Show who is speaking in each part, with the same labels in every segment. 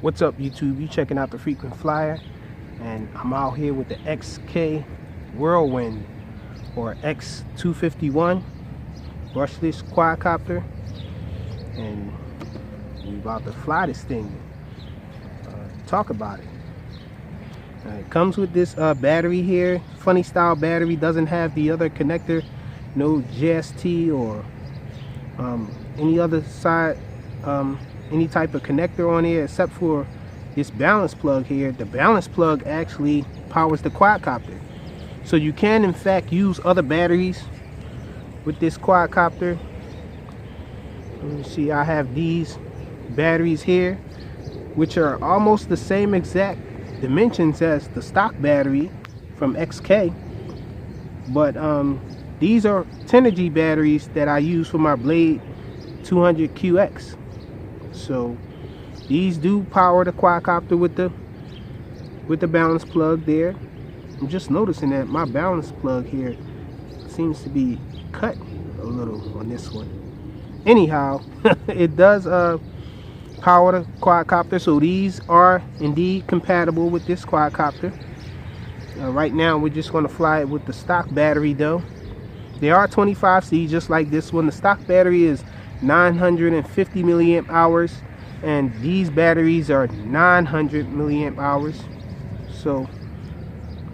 Speaker 1: What's up, YouTube? You checking out the Frequent Flyer, and I'm out here with the XK Whirlwind or X251 brushless quadcopter, and we about to fly this thing. Talk about it. It comes with this battery here, funny style battery. Doesn't have the other connector, no JST or any other side, any type of connector on here except for this balance plug here. The balance plug actually powers the quadcopter, so you can in fact use other batteries with this quadcopter. Let me see, I have these batteries here which are almost the same exact dimensions as the stock battery from XK, but these are Tenergy batteries that I use for my Blade 200QX. So these do power the quadcopter with the balance plug there. I'm just noticing that my balance plug here seems to be cut a little on this one. Anyhow, it does power the quadcopter, so these are indeed compatible with this quadcopter. Right now we're just going to fly it with the stock battery though. They are 25C just like this one. The stock battery is 950 milliamp hours and these batteries are 900 milliamp hours, so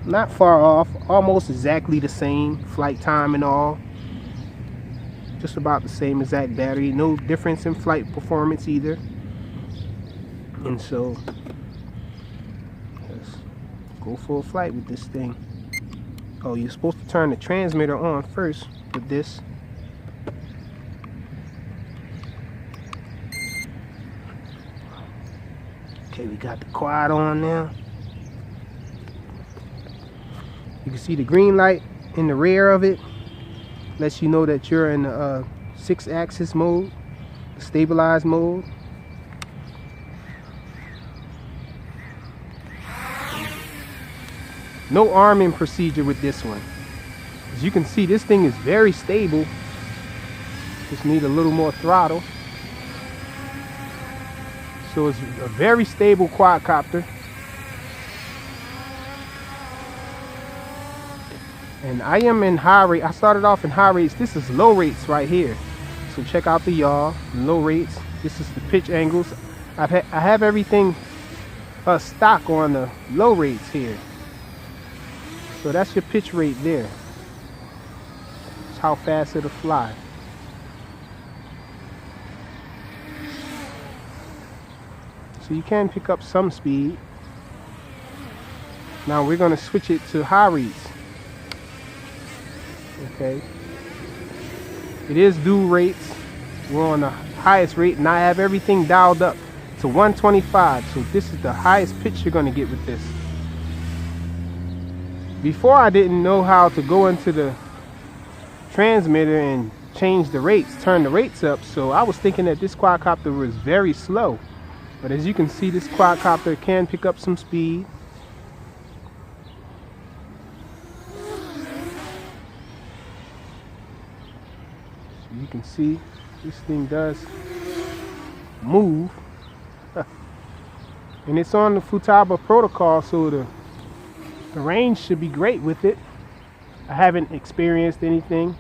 Speaker 1: not far off, almost exactly the same flight time and all, just about the same exact battery, no difference in flight performance either. And so let's go for a flight with this thing. Oh, you're supposed to turn the transmitter on first with this. Okay, we got the quad on now. You can see the green light in the rear of it. Lets you know that you're in the 6-axis mode, the stabilized mode. No arming procedure with this one. As you can see, this thing is very stable. Just need a little more throttle. So it's a very stable quadcopter. And I am in high rate. I started off in high rates. This is low rates right here. So check out the yaw, low rates. This is the pitch angles. I have everything stock on the low rates here. So that's your pitch rate there. That's how fast it'll fly. So you can pick up some speed. Now we're going to switch it to high rates. Okay. It is due rates. We're on the highest rate and I have everything dialed up to 125. So this is the highest pitch you're going to get with this. Before I didn't know how to go into the transmitter and change the rates, turn the rates up. So I was thinking that this quadcopter was very slow. But as you can see, this quadcopter can pick up some speed. So you can see this thing does move. And it's on the Futaba protocol, so the range should be great with it. I haven't experienced anything,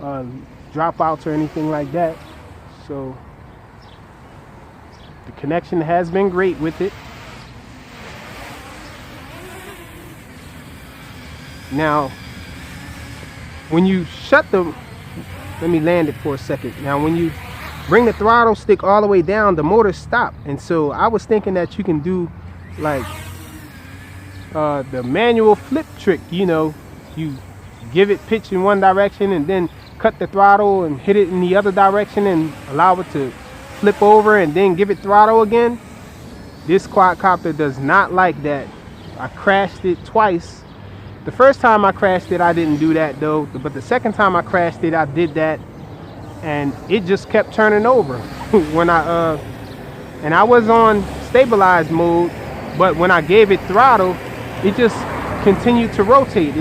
Speaker 1: dropouts or anything like that. So the connection has been great with it. Now, when you shut the, let me land it for a second. Now, when you bring the throttle stick all the way down, the motor stops. And so I was thinking that you can do like the manual flip trick, you know, you give it pitch in one direction and then cut the throttle and hit it in the other direction and allow it to flip over and then give it throttle again. This quadcopter does not like that. I crashed it twice. The first time I crashed it, I didn't do that though, but the second time I crashed it, I did that and it just kept turning over. When and I was on stabilized mode, but when I gave it throttle, it just continued to rotate.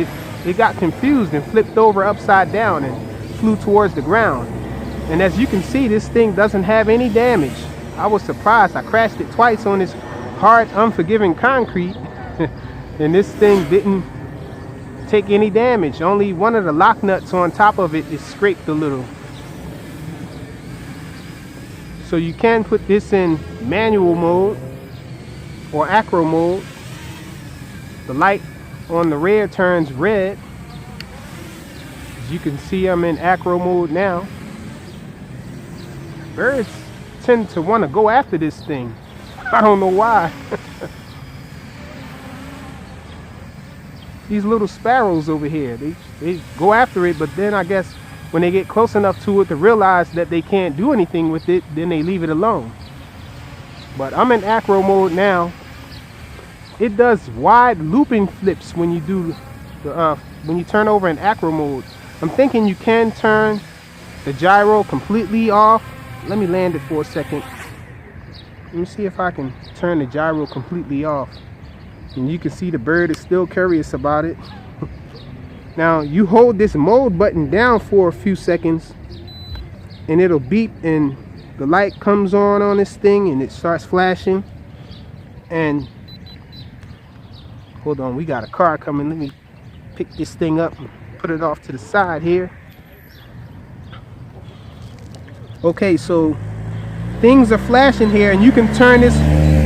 Speaker 1: It got confused and flipped over upside down and flew towards the ground. And as you can see, this thing doesn't have any damage. I was surprised. I crashed it twice on this hard, unforgiving concrete, and this thing didn't take any damage. Only one of the lock nuts on top of it is scraped a little. So you can put this in manual mode or acro mode. The light on the rear turns red. As you can see, I'm in acro mode now. Birds tend to want to go after this thing. I don't know why. These little sparrows over here, they go after it, but then I guess when they get close enough to it to realize that they can't do anything with it, then they leave it alone. But I'm in acro mode now. It does wide looping flips when you do when you turn over in acro mode. I'm thinking you can turn the gyro completely off. Let me land it for a second. Let me see if I can turn the gyro completely off. And you can see the bird is still curious about it. Now you hold this mode button down for a few seconds and it'll beep and the light comes on this thing and it starts flashing. And hold on, we got a car coming. Let me pick this thing up and put it off to the side here. Okay, so things are flashing here, and you can turn this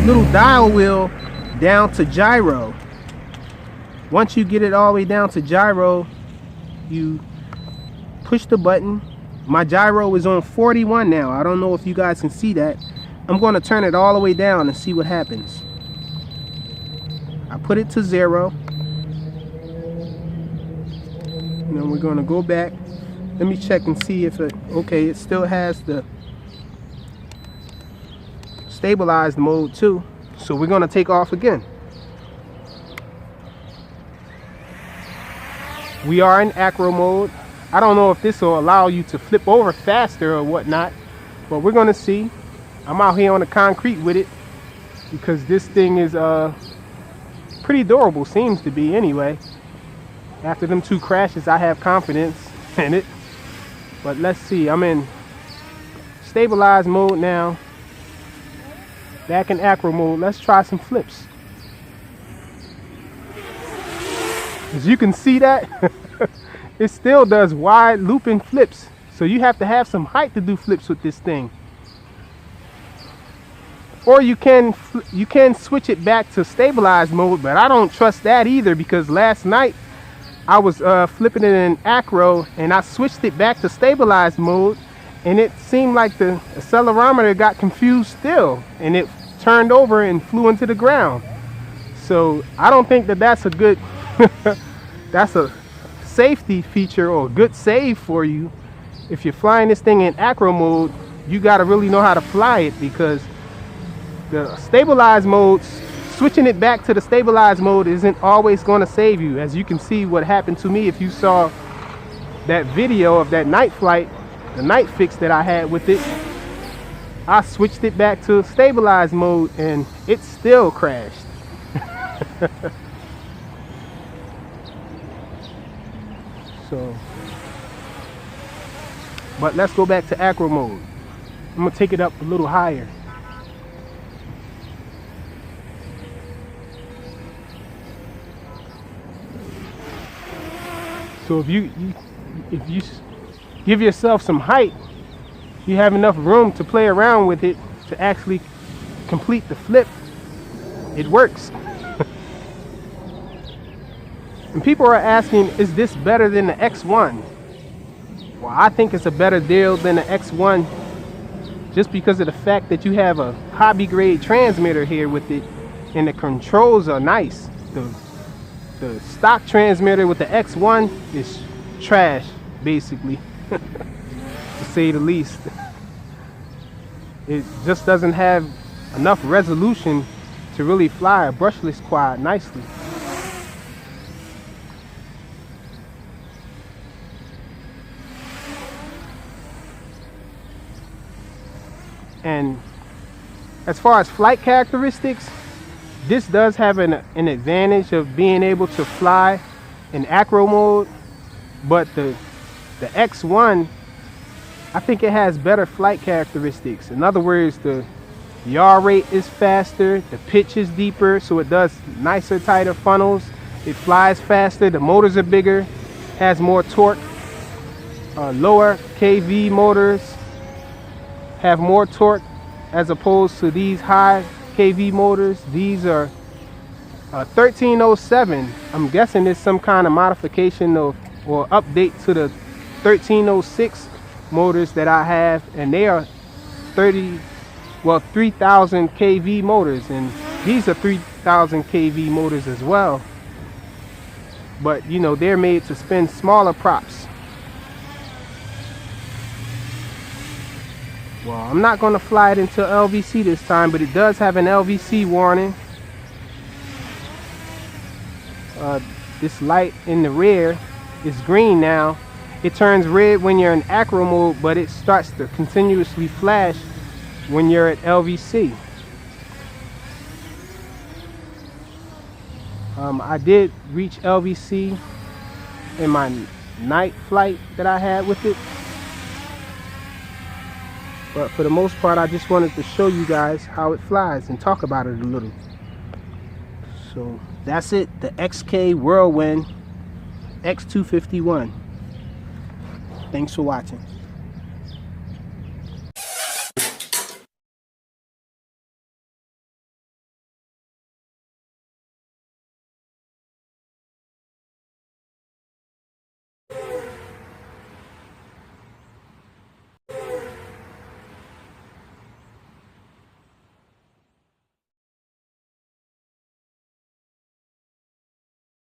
Speaker 1: little dial wheel down to gyro. Once you get it all the way down to gyro, you push the button. My gyro is on 41 now. I don't know if you guys can see that. I'm going to turn it all the way down and see what happens. I put it to 0. And then we're going to go back. Let me check and see if it, okay, it still has the stabilized mode too. So we're going to take off again. We are in acro mode. I don't know if this will allow you to flip over faster or whatnot, but we're going to see. I'm out here on the concrete with it because this thing is pretty durable, seems to be anyway. After them 2 crashes, I have confidence in it. But let's see, I'm in stabilized mode now. Back in acro mode. Let's try some flips. As you can see that, it still does wide looping flips. So you have to have some height to do flips with this thing. Or you can switch it back to stabilized mode, but I don't trust that either, because last night I was flipping it in acro and I switched it back to stabilized mode, and it seemed like the accelerometer got confused still, and it turned over and flew into the ground. So I don't think that that's a good that's a safety feature or a good save for you. If you're flying this thing in acro mode, you got to really know how to fly it, because the stabilized mode, switching it back to the stabilized mode isn't always going to save you. As you can see what happened to me if you saw that video of that night flight, the night fix that I had with it. I switched it back to stabilized mode and it still crashed. So, but let's go back to acro mode. I'm gonna take it up a little higher. So if you give yourself some height, you have enough room to play around with it to actually complete the flip. It works. And people are asking, is this better than the X1? Well, I think it's a better deal than the X1 just because of the fact that you have a hobby grade transmitter here with it, and the controls are nice. The stock transmitter with the X1 is trash, basically, to say the least. It just doesn't have enough resolution to really fly a brushless quad nicely. And as far as flight characteristics, this does have an advantage of being able to fly in acro mode, but the X1, I think it has better flight characteristics. In other words, the Yaw rate is faster, the pitch is deeper, so it does nicer, tighter funnels. It flies faster, the motors are bigger, has more torque. Lower kV motors have more torque as opposed to these high kV motors. These are 1307. I'm guessing it's some kind of modification of or update to the 1306 motors that I have, and they are 30 well 3000 kV motors, and these are 3000 kV motors as well, but you know, they're made to spin smaller props. Well, I'm not going to fly it into LVC this time, but it does have an LVC warning. This light in the rear is green now. It turns red when you're in acro mode, but it starts to continuously flash when you're at LVC. I did reach LVC in my night flight that I had with it, but for the most part I just wanted to show you guys how it flies and talk about it a little. So that's it, the XK Whirlwind X251. Thanks for watching.